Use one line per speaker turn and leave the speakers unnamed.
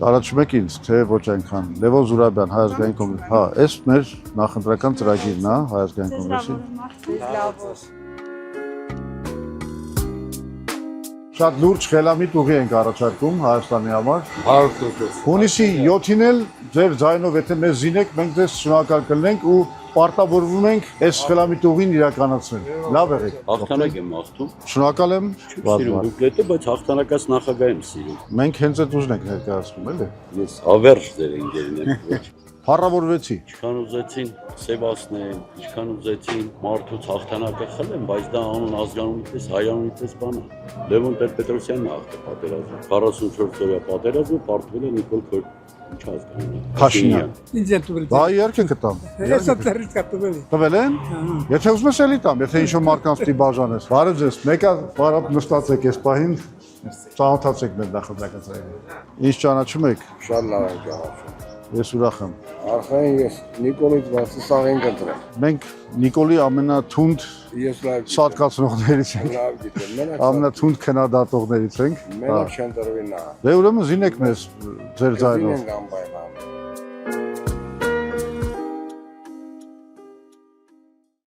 Ճանաչում եք ինձ, թե ոչ այնքան։ Լևոն Զուրաբյան, Հայ ազգային կոնգրես։ Հա, այս մեր նախընտրական ծրագիրն է Հայ ազգային կոնգրեսի։ Շատ լուրջ խելամիտ ուղի ենք առաջարկում Հայաստանի համար։
100%։
Հունիսի 7-ին էլ ձեր ձայնով եթե մեզ զինեք, մենք ձեզ շնորհակալ կլինենք ու պարտավորվում ենք այս խելամիտ ուղին իրականացնել։ Լավ եղեք։
Հաղթանակ եմ աղթում։
Շնորհակալ եմ։
Սիրում դուպլետը, բայց հաղթանակած նախագահ եմ սիրում։
Մենք հենց այդ ուժն ենք ներկայացնում, էլի։
Ես հավերժ դեր ընկերն եմ։
Փառավորվեցի։
Ինչքան ուզեցին սևացնեն, ինչքան ուզեցին մարդուց հաղթանակը խլեն, բայց դա անուն ազգանունի պես, հայանունի պես բան է։ Լևոն Տեր-Պետրոսյանն է աղթել պատերազմը։ 44 օրյա պատերազմը պարտվել է Նիկոլ
Փաշինյան։
Ինձ է տվել։
Դա երկը կտամ։
Հեսա ծերից կտվել։
Տվել են։ Եթե ուզում ես էլի տամ, եթե ինչ-որ մարդկանց պիտի բաժանես։ Բարև ձեզ, մեկը բարապ նստացեք այս պահին, ծանոթացեք մեր նախընտրական ծրագրին։ Ինչ ճանաչում եք։
Շատ լավ եմ ճանաչում։
Ես ուրախ եմ։
Արխային ես Նիկոլից բացի սաղ ենք ընտրել։
Մենք Նիկոլի ամենաթունդ
Ես լավ
սատկացնողներից ենք։
լավ գիտեմ։ Մենակ
Ամենաթունդ քննադատողներից ենք։
մենակ չընտրվի նա։
Դե ուրեմն զինեք մեզ ձեր ձայնով։
Զինենք անպայման։